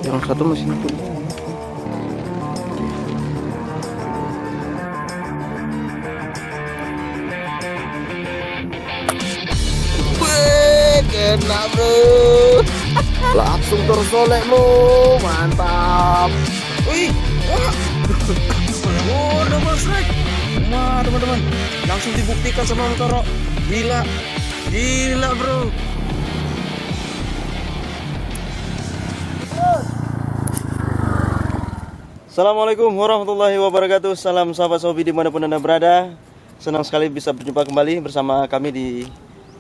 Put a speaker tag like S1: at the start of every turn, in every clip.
S1: Yang satu masih hidup. Wih, kena bro. Langsung tersolek bro, mantap. Wih, wah. Oh, double strike. Wah, teman-teman, langsung dibuktikan sama Om Toro. Gila, gila bro. Assalamualaikum warahmatullahi wabarakatuh. Salam sahabat Sobi dimanapun Anda berada. Senang sekali bisa berjumpa kembali bersama kami di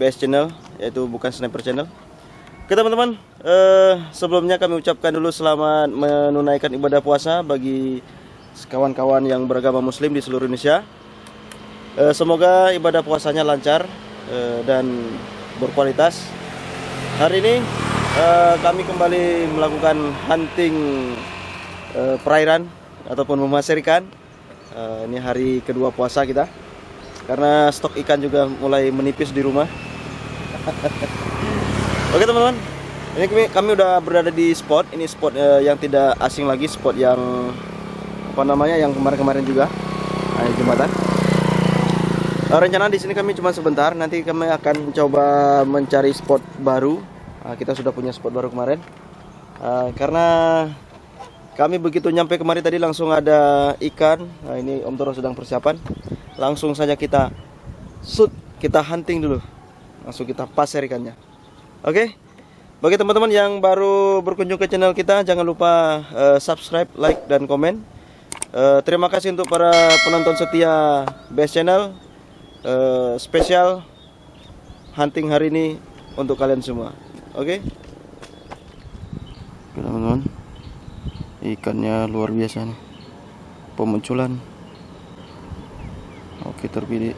S1: BS Channel, yaitu bukan Sniper Channel. Oke teman-teman, sebelumnya kami ucapkan dulu selamat menunaikan ibadah puasa bagi kawan-kawan yang beragama muslim di seluruh Indonesia. Semoga ibadah puasanya lancar dan berkualitas. Hari ini kami kembali melakukan hunting perairan ataupun memasir ikan. Ini hari kedua puasa kita, karena stok ikan juga mulai menipis di rumah. Oke teman-teman, ini kami udah berada di spot. Ini spot yang tidak asing lagi, spot yang yang kemarin-kemarin juga, di jembatan. Rencana di sini kami cuma sebentar. Nanti kami akan coba mencari spot baru. Kita sudah punya spot baru kemarin, karena kami begitu nyampe kemari tadi langsung ada ikan. Nah, ini Om Toro sedang persiapan. Langsung saja kita shoot, kita hunting dulu. Langsung kita pasir ikannya. Oke. Bagi teman-teman yang baru berkunjung ke channel kita, jangan lupa subscribe, like, dan komen. Terima kasih untuk para penonton setia BS Channel. Spesial hunting hari ini untuk kalian semua. Oke. Teman-teman, ikannya luar biasa nih, pemunculan. Oke, terpilih.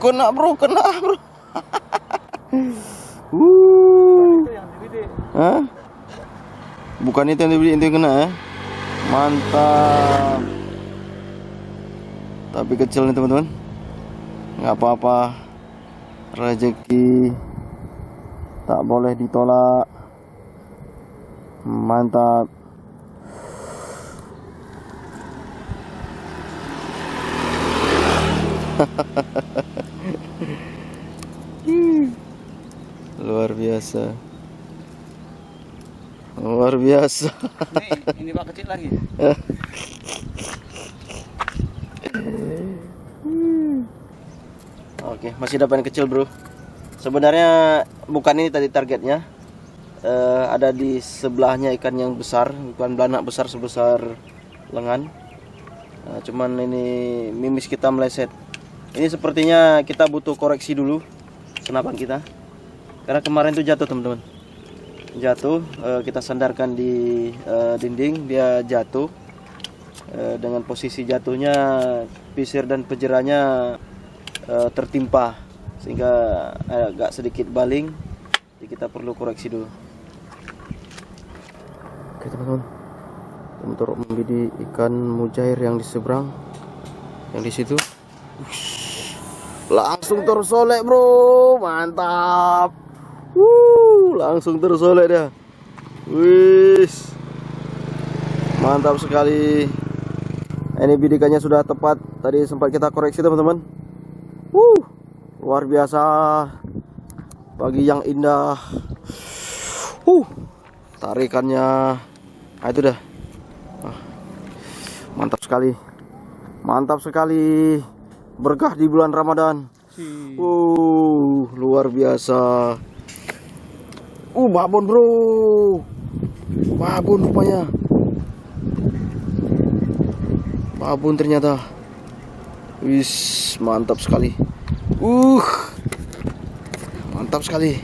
S1: Kena bro. Hah? Bukan itu yang dibeli, itu yang kena ya. Mantap. Tapi kecil nih teman-teman, nggak apa-apa. Rezeki tak boleh ditolak. Mantap. Luar biasa. Luar biasa.
S2: Ini Pak kecil lagi.
S1: Oke, masih dapat yang kecil bro. Sebenarnya bukan ini tadi targetnya. Ada di sebelahnya ikan yang besar, bukan belanak besar sebesar lengan. Cuman ini mimis kita meleset. Ini sepertinya kita butuh koreksi dulu senapan kita, karena kemarin tuh jatuh teman-teman. Jatuh, kita sandarkan di dinding, dia jatuh. Dengan posisi jatuhnya pisir dan pejeranya tertimpa, sehingga agak sedikit baling. Jadi kita perlu koreksi dulu. Oke teman-teman, untuk membidik ikan mujair yang di seberang, yang di situ. Langsung tersolek bro, mantap. Langsung tersolek dah. Wis, mantap sekali. Ini bidikannya sudah tepat. Tadi sempat kita koreksi teman-teman. Luar biasa. Pagi yang indah. Tarikannya. Nah, itu dah. Mantap sekali. Mantap sekali. Berkah di bulan Ramadan. Luar biasa. Babon bro. Babon rupanya. Babon ternyata. Wis, mantap sekali. Mantap sekali.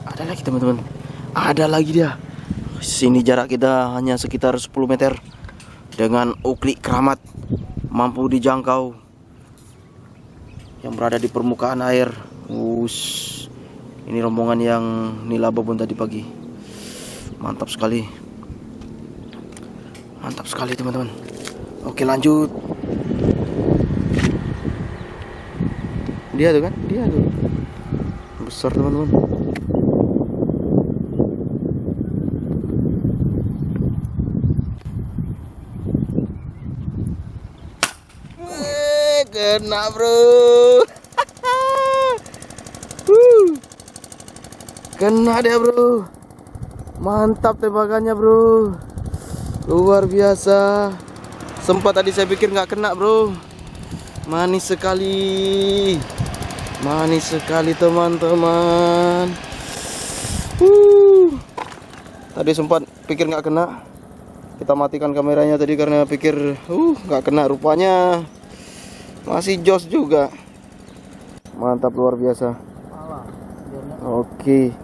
S1: Ada lagi teman-teman. Ada lagi dia. Sini jarak kita hanya sekitar 10 meter. Dengan uklik keramat mampu dijangkau, yang berada di permukaan air. Ini rombongan yang nilai babon tadi pagi. Mantap sekali. Mantap sekali teman-teman. Oke, lanjut. Dia tuh kan? Dia tuh. Besar teman-teman. Kena bro. Kena dia bro. Mantap tembakannya bro. Luar biasa. Sempat tadi saya pikir nggak kena bro. Manis sekali. Manis sekali teman-teman. Tadi sempat pikir nggak kena. Kita matikan kameranya tadi karena pikir nggak kena, rupanya masih jos juga. Mantap, luar biasa. Oke.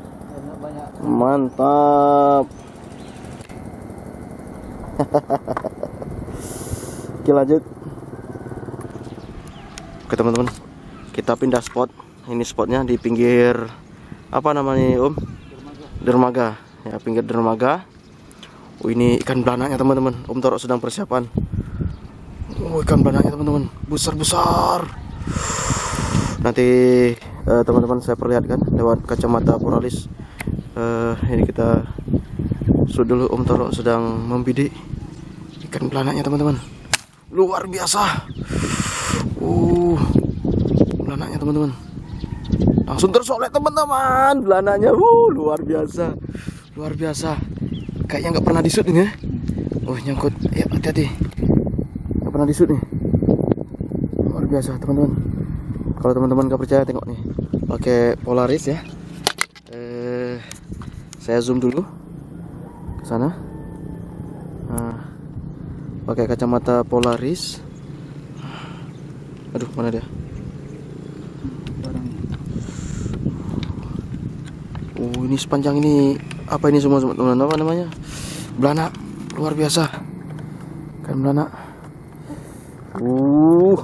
S1: Mantap. Oke, lanjut. Oke teman-teman, kita pindah spot. Ini spotnya di pinggir apa namanya Om? Dermaga. Ya, pinggir dermaga. Ini ikan belanaknya teman-teman. Om Toro sedang persiapan. Ikan belanaknya teman-teman, besar-besar. Nanti teman-teman saya perlihatkan lewat kacamata Polaris. Ini kita shoot dulu. Om Toro sedang membidik ikan belanaknya teman-teman. Luar biasa. Belanaknya teman-teman. Langsung tersolek teman-teman. Belanaknya luar biasa. Luar biasa. Kayaknya nggak pernah di shoot ini ya. Nyangkut. Ya, hati-hati. Nggak pernah di shoot nih. Luar biasa teman-teman. Kalau teman-teman nggak percaya, tengok nih. Pakai Polaris ya. Saya zoom dulu ke sana. Nah, pakai kacamata Polaris. Aduh, mana dia? Ini sepanjang ini apa ini semua teman-teman? Apa namanya? Belanak. Luar biasa. Kan belanak.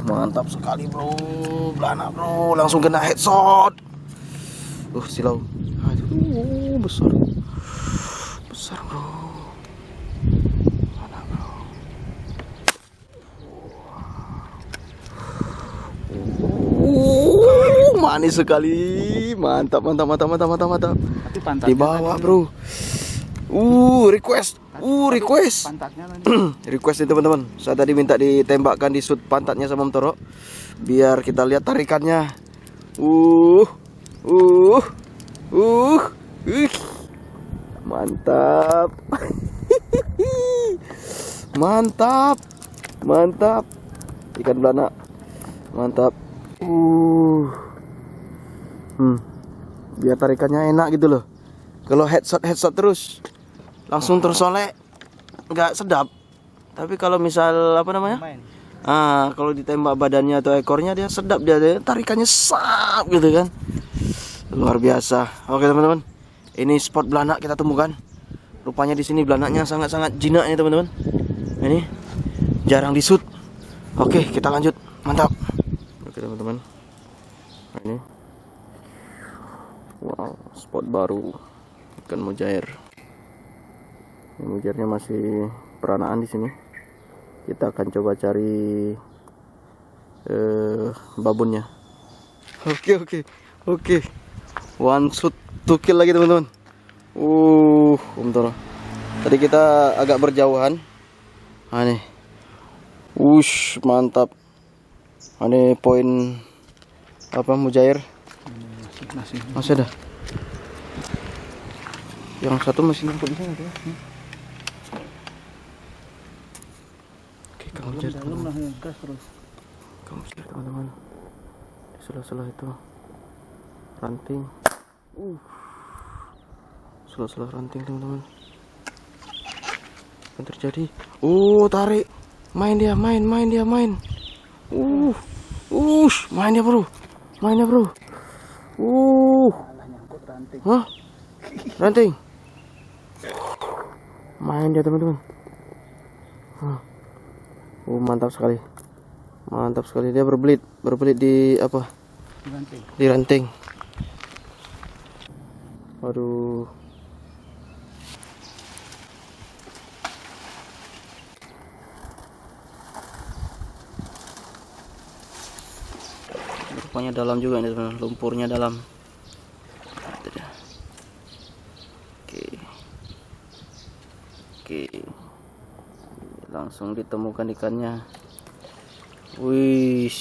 S1: Mantap sekali bro. Belanak bro, langsung kena headshot. Silau. Aduh, besar. Besar bro. Mana bro? Manis sekali. Mantap, mantap, mantap, mantap, mantap, mantap. Di bawah bro. Request. Request. Request nih teman-teman. Saya tadi minta ditembakkan di shoot pantatnya sama Om Toro, biar kita lihat tarikannya. Mantap. Mantap. Mantap. Ikan belanak. Mantap. Biar tarikannya enak gitu loh. Kalau headshot terus langsung tersolek, nggak sedap. Tapi kalau misal apa namanya? Kalau ditembak badannya atau ekornya, dia sedap, dia tarikannya sap gitu kan. Luar biasa. Oke teman-teman, ini spot belanak kita temukan. Rupanya di sini belanaknya sangat-sangat jinak ya teman-teman. Ini jarang di shoot. Oke, kita lanjut. Mantap. Oke teman-teman, ini wow, spot baru ikan mujair. Ini mujairnya masih peranaan di sini. Kita akan coba cari babonnya. Oke. One shoot to kill lagi teman-teman. Om Toro. Tadi kita agak berjauhan. Nih. Mantap. Ini poin apa mujair? Masih ada. Yang satu masih nyangkut di sana tuh. Oke, kamu cari teman-teman. Di sela-sela itu ranting. Sela-sela ranting teman-teman. Apa yang terjadi? Tarik. Main dia. Main dia bro. Hah? Ranting. Main dia teman-teman. Mantap sekali. Dia berbelit di apa? Di ranting. Waduh. Pokoknya dalam juga ini teman, lumpurnya dalam. Itu dia. Oke, langsung ditemukan ikannya. Wih,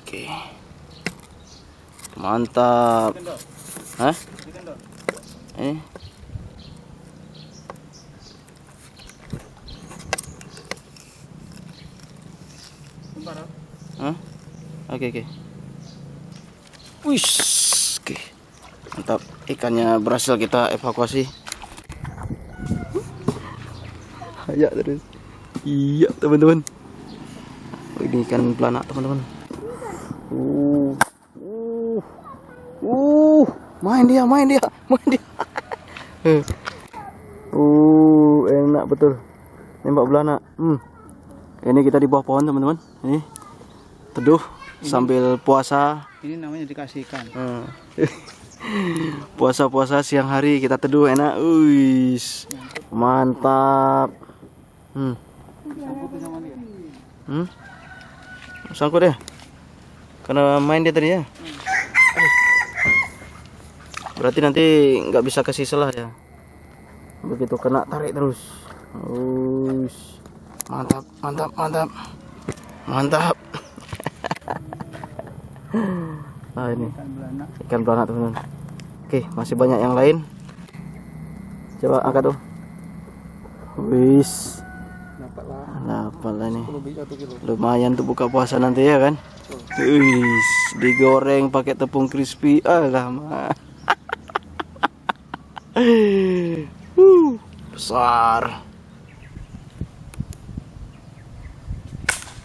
S1: oke, mantap. Hah? Eh? Hah? Oke. Wih, oke, mantap. Ikannya berhasil kita evakuasi. Ayo terus. Iya teman-teman. Ini ikan belanak teman-teman. Main dia. Enak betul. Nembak belanak. Ini kita di bawah pohon teman-teman. Ini teduh sambil puasa.
S2: Ini namanya dikasih ikan.
S1: Puasa-puasa siang hari kita teduh enak. Uis. Mantap. Sangkut ya? Karena main dia tadi ya. Berarti nanti nggak bisa kasih selah ya. Begitu kena tarik terus. Mantap. Nah ini ikan belanak teman-teman. Oke, masih banyak yang lain. Coba angkat tuh. Wis. Dapat lah nih. Lumayan tuh buka puasa nanti ya kan. Wis, digoreng pakai tepung crispy. Alamak. Besar.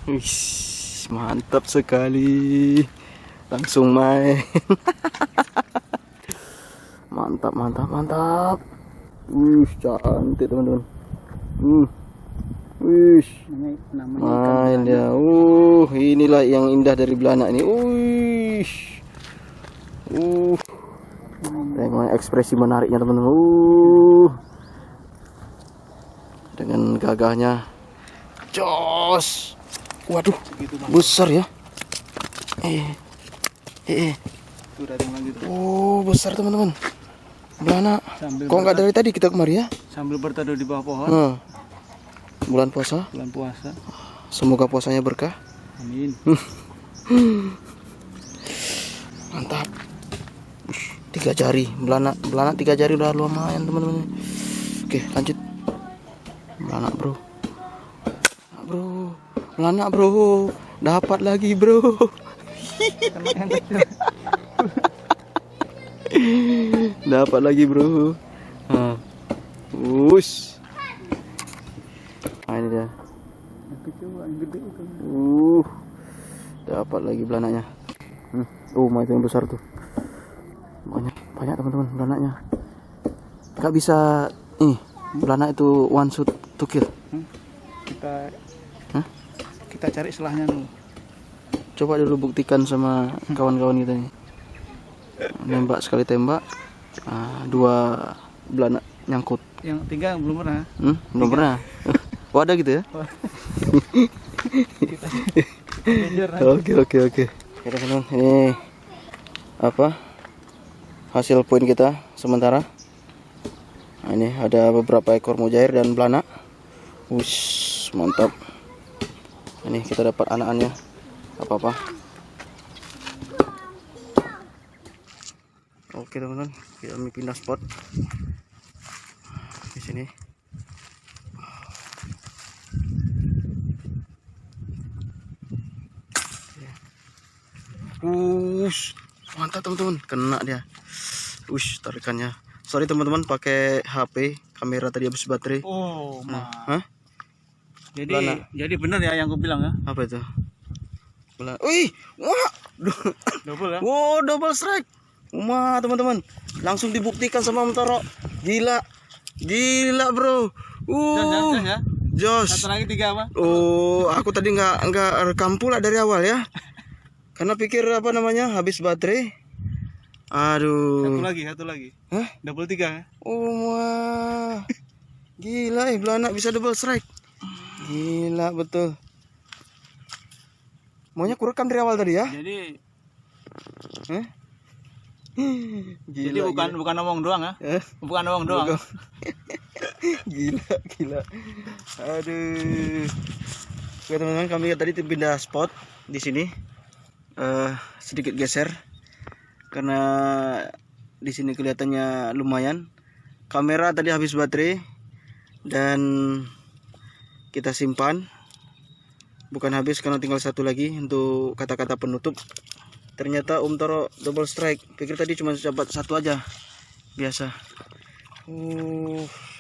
S1: Wis, mantap sekali. Langsung main. Mantap. Wih, cantik teman-teman. Wih, main dia. Inilah yang indah dari belanak ini. Tengok ekspresi menariknya teman-teman. Dengan gagahnya. Jos. Waduh, besar ya. Besar teman-teman. Belanak. Kok nggak dari tadi kita kemari ya?
S2: Sambil berteduh di bawah pohon.
S1: Bulan puasa. Semoga puasanya berkah.
S2: Amin.
S1: Mantap. 3 jari belanak 3 jari udah lumayan teman-teman. Oke, lanjut. Belanak bro. Dapat lagi bro. Dapat lagi bro. Ini dia. Dapat lagi belanaknya. Itu yang besar tuh. Banyak teman-teman belanaknya. Gak bisa belanak itu one shot to kill.
S2: Kita cari selahnya dulu.
S1: Coba dulu buktikan sama kawan-kawan kita nih. Nembak sekali tembak, 2 belanak nyangkut.
S2: Yang 3 belum pernah.
S1: Belum pernah. Ada gitu ya? Oke. Teman-teman, ini apa? Hasil poin kita sementara. Nah, ini ada beberapa ekor mujair dan belanak. Mantap. Ini kita dapat anakannya. Apa-apa. Oke teman-teman, kami pindah spot di sini. Mantap teman-teman, kena dia. Tarikannya. Sorry teman-teman, pakai HP, kamera tadi habis baterai.
S2: Jadi benar ya yang aku bilang ya.
S1: Apa itu? Wah,
S2: double ya.
S1: Double strike. Teman-teman, langsung dibuktikan sama Mtoro. Gila bro. Jos.
S2: Satu lagi 3 apa?
S1: Aku tadi nggak rekam pula dari awal ya. Karena pikir habis baterai. Aduh.
S2: Satu lagi.
S1: Hah?
S2: Double 3 ya?
S1: Gila belanak bisa double strike. Gila betul. Maunya kurekam dari awal tadi ya?
S2: Jadi
S1: Eh?
S2: jadi bukan ngomong doang ya. Bukan ngomong doang.
S1: Gila. Aduh. Oke teman-teman, kami tadi pindah spot di sini. Sedikit geser karena di sini kelihatannya lumayan. Kamera tadi habis baterai dan kita simpan. Bukan habis karena tinggal satu lagi untuk kata-kata penutup. Ternyata Om taruh double strike. Pikir tadi cuma dapat satu aja. Biasa.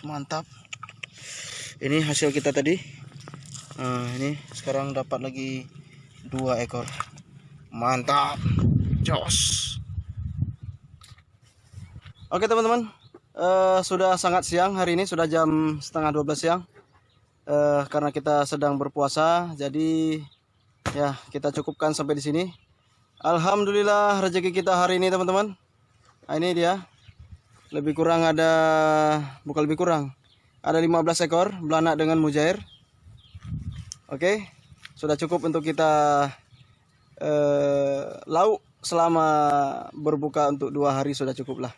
S1: Mantap. Ini hasil kita tadi. Ini sekarang dapat lagi 2 ekor. Mantap. Jos. Oke teman-teman. Sudah sangat siang hari ini. Sudah jam setengah 12 siang. Karena kita sedang berpuasa, jadi ya kita cukupkan sampai di sini. Alhamdulillah rezeki kita hari ini teman-teman. Nah, ini dia. Lebih kurang ada, bukan lebih kurang, ada 15 ekor belanak dengan mujair. Oke, sudah cukup untuk kita lauk selama berbuka untuk 2 hari, sudah cukup lah.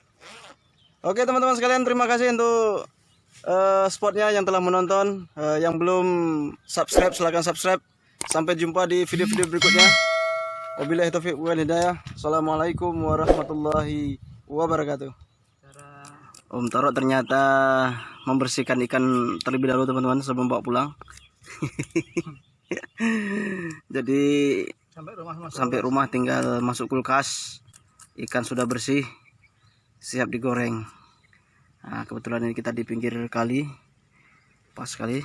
S1: Oke teman-teman sekalian, terima kasih untuk spotnya yang telah menonton. Yang belum subscribe silahkan subscribe. Sampai jumpa di video-video berikutnya. Wabillahi taufiq wal hidayah. Assalamualaikum warahmatullahi wabarakatuh. Om Taro ternyata membersihkan ikan terlebih dahulu teman-teman sebelum bawa pulang. Jadi sampai rumah tinggal masuk kulkas. Ikan sudah bersih, siap digoreng. Nah, kebetulan ini kita di pinggir kali, pas sekali.